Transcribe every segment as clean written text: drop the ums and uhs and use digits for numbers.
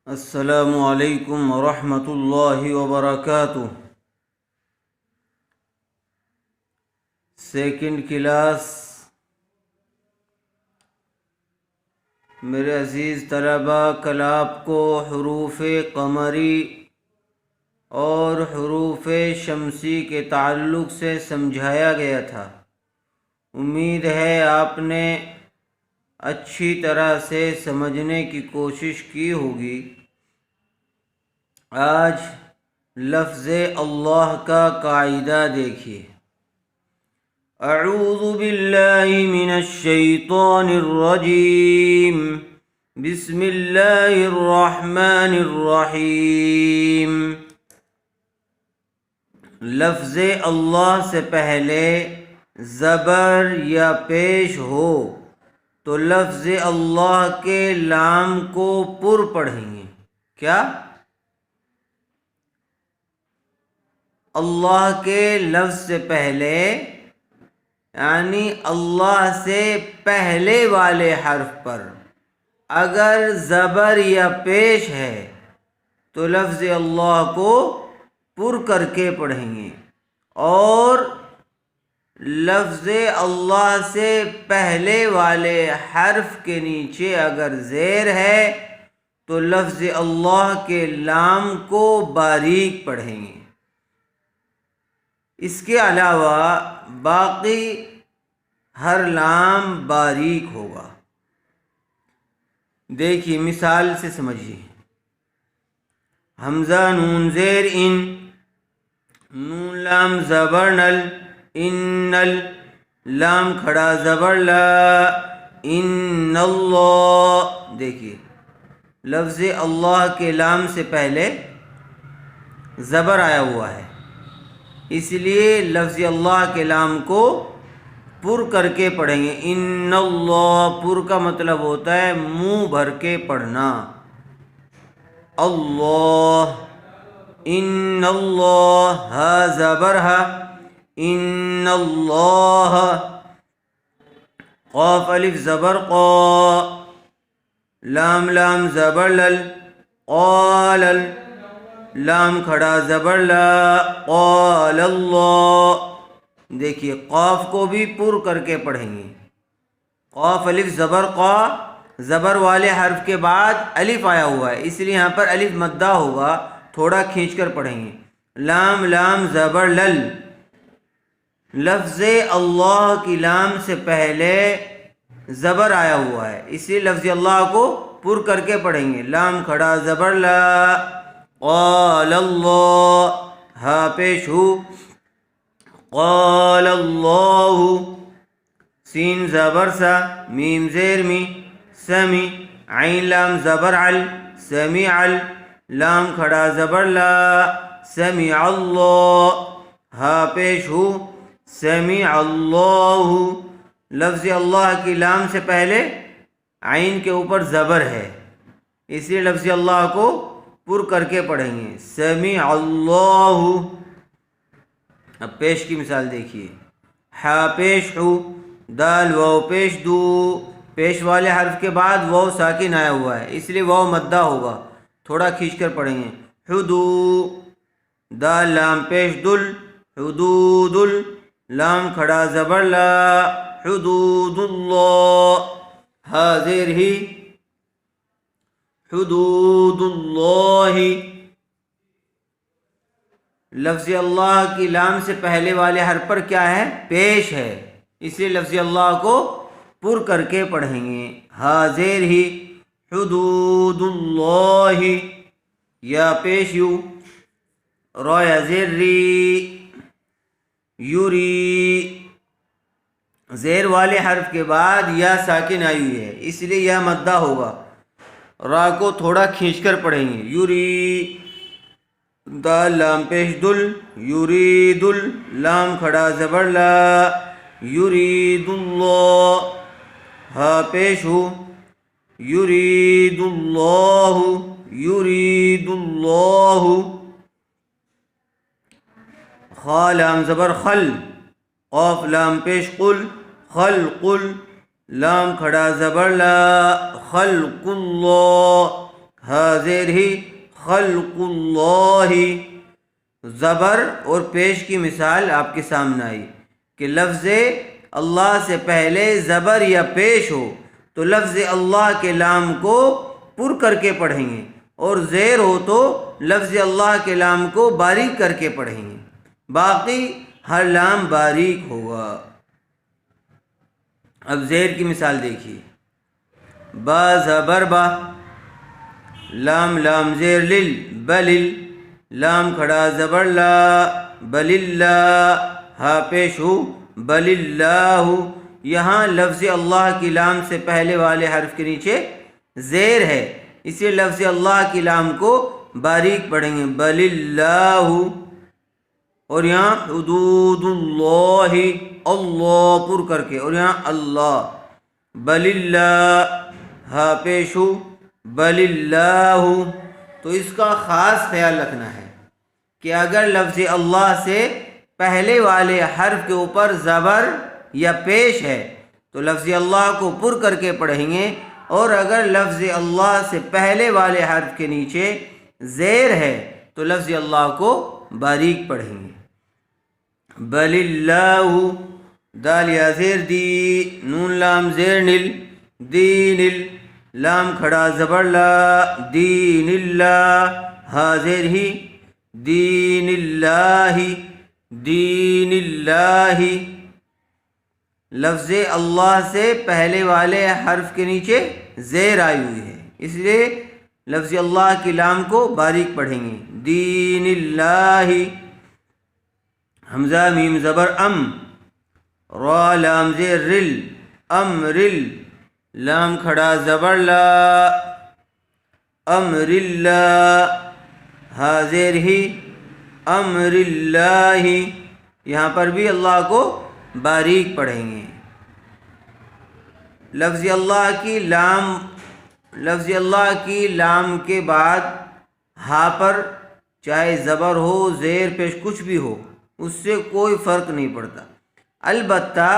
السلام علیکم ورحمۃ اللہ وبرکاتہ۔ سیکنڈ کلاس میرے عزیز طلبہ، کل آپ کو حروف قمری اور حروف شمسی کے تعلق سے سمجھایا گیا تھا۔ امید ہے آپ نے اچھی طرح سے سمجھنے کی کوشش کی ہوگی۔ آج لفظ اللہ کا قاعدہ دیکھیے۔ اعوذ باللہ من الشیطان الرجیم، بسم اللہ الرحمن الرحیم۔ لفظ اللہ سے پہلے زبر یا پیش ہو تو لفظ اللہ کے لام کو پر پڑھیں گے۔ کیا؟ اللہ کے لفظ سے پہلے یعنی اللہ سے پہلے والے حرف پر اگر زبر یا پیش ہے تو لفظ اللہ کو پر کر کے پڑھیں گے، اور لفظ اللہ سے پہلے والے حرف کے نیچے اگر زیر ہے تو لفظ اللہ کے لام کو باریک پڑھیں گے۔ اس کے علاوہ باقی ہر لام باریک ہوگا۔ دیکھیے مثال سے سمجھیے۔ حمزہ نون زیر ان، نون لام زبر نل، ان لام کھڑا زبر لا، ان اللہ۔ دیکھیے لفظ اللہ کے لام سے پہلے زبر آیا ہوا ہے، اس لیے لفظ اللہ کے لام کو پر کر کے پڑھیں گے۔ ان اللہ، پر کا مطلب ہوتا ہے منہ بھر کے پڑھنا۔ اللہ، ان اللہ، ہا زبر ہا، ان اللہ، قاف الف زبر قا، لام لام زبر لل، قال لام کھڑا زبر لا، قال اللہ۔ دیکھیے قاف کو بھی پر کر کے پڑھیں گے۔ قاف الف زبر قا، زبر والے حرف کے بعد الف آیا ہوا ہے، اس لیے یہاں پر الف مدہ ہوگا، تھوڑا کھینچ کر پڑھیں گے۔ لام لام زبر لل، لفظ اللہ کی لام سے پہلے زبر آیا ہوا ہے، اس لیے لفظ اللہ کو پر کر کے پڑھیں گے۔ لام کھڑا زبر لا، قال اللہ، ہا پیش ہو، قال اللہ، سین زبر سا، میم زیر می، سمی، عین لام زبر عل، سمیع، لام کھڑا زبر لا، سمیع اللہ، ہا پیش ہو، سمیع اللہ۔ لفظ اللہ کی لام سے پہلے عین کے اوپر زبر ہے، اس لیے لفظ اللہ کو پر کر کے پڑھیں گے۔ سمیع اللہ۔ اب پیش کی مثال دیکھیے۔ ہا پیش ہو، دال واو پیش دو، پیش والے حرف کے بعد واو ساکن آیا ہوا ہے، اس لیے واو مدہ ہوگا، تھوڑا کھینچ کر پڑھیں گے۔ حدو، دال لام پیش دل، حدود، لام کھڑا زبر لا، حدود اللہ، ہا زیر ہی، حدود اللہ۔ لفظ اللہ کی لام سے پہلے والے حرف پر کیا ہے؟ پیش ہے، اس لیے لفظ اللہ کو پر کر کے پڑھیں گے۔ ہا زیر ہی، حدود اللہ، یا پیش یو، را یا زیر ری، یوری، زیر والے حرف کے بعد یا ساکن آئی ہوئی ہے، اس لیے یا مدہ ہوگا، را کو تھوڑا کھینچ کر پڑھیں گے۔ یوری، دال لام پیش دل، یرید، لام کھڑا زبر لا، یرید اللہ، ہا پیش ہو، یرید اللہ، یرید اللہ۔ خا لام زبر خل، قاف لام پیش قل، خلق، لام کھڑا زبر لا، خلق اللہ، ہا زیر ہی خلق اللہ، زبر اور پیش کی مثال آپ کے سامنے آئی کہ لفظ اللہ سے پہلے زبر یا پیش ہو تو لفظ اللہ کے لام کو پر کر کے پڑھیں گے، اور زیر ہو تو لفظ اللہ کے لام کو باریک کر کے پڑھیں گے، باقی ہر لام باریک ہوگا۔ اب زیر کی مثال دیکھیے، با زبر با، لام لام زیر لل بلل، لام کھڑا زبر لا بل اللہ، ہا پیش ہو بل اللہ۔ یہاں لفظ اللہ کی لام سے پہلے والے حرف کے نیچے زیر ہے، اسی لفظ اللہ کی لام کو باریک پڑھیں گے بل اللہ، اور یہاں حدود اللہ، اللہ پر کر کے، اور یہاں اللہ بل اللہ، ہا پیش ہو بل اللہ۔ تو اس کا خاص خیال رکھنا ہے کہ اگر لفظ اللہ سے پہلے والے حرف کے اوپر زبر یا پیش ہے تو لفظ اللہ کو پر کر کے پڑھیں گے، اور اگر لفظ اللہ سے پہلے والے حرف کے نیچے زیر ہے تو لفظ اللہ کو باریک پڑھیں گے۔ بل اللہ، دال یا زیر دی، نون لام زیر نل دین ال، لام کھڑا زبر لا دین اللہ، ہا زیر ہی دین اللہ دین اللہ۔ لفظ اللہ سے پہلے والے حرف کے نیچے زیر آئی ہوئی ہے، اس لیے لفظ اللہ کی لام کو باریک پڑھیں گے دین اللہ۔ حمزہ میم زبر ام، را لام زیر رل امرل، لام کھڑا زبر لا امر اللہ، ہا زیر ہی امر اللہ۔ یہاں پر بھی اللہ کو باریک پڑھیں گے۔ لفظ اللہ کی لام کے بعد ہا پر چاہے زبر ہو زیر پیش کچھ بھی ہو، اس سے کوئی فرق نہیں پڑتا، البتہ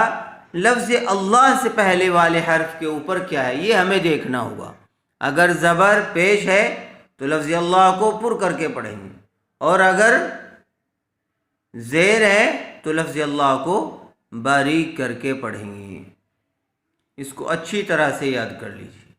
لفظ اللہ سے پہلے والے حرف کے اوپر کیا ہے یہ ہمیں دیکھنا ہوگا۔ اگر زبر پیش ہے تو لفظ اللہ کو پر کر کے پڑھیں گے، اور اگر زیر ہے تو لفظ اللہ کو باریک کر کے پڑھیں گے۔ اس کو اچھی طرح سے یاد کر لیجیے۔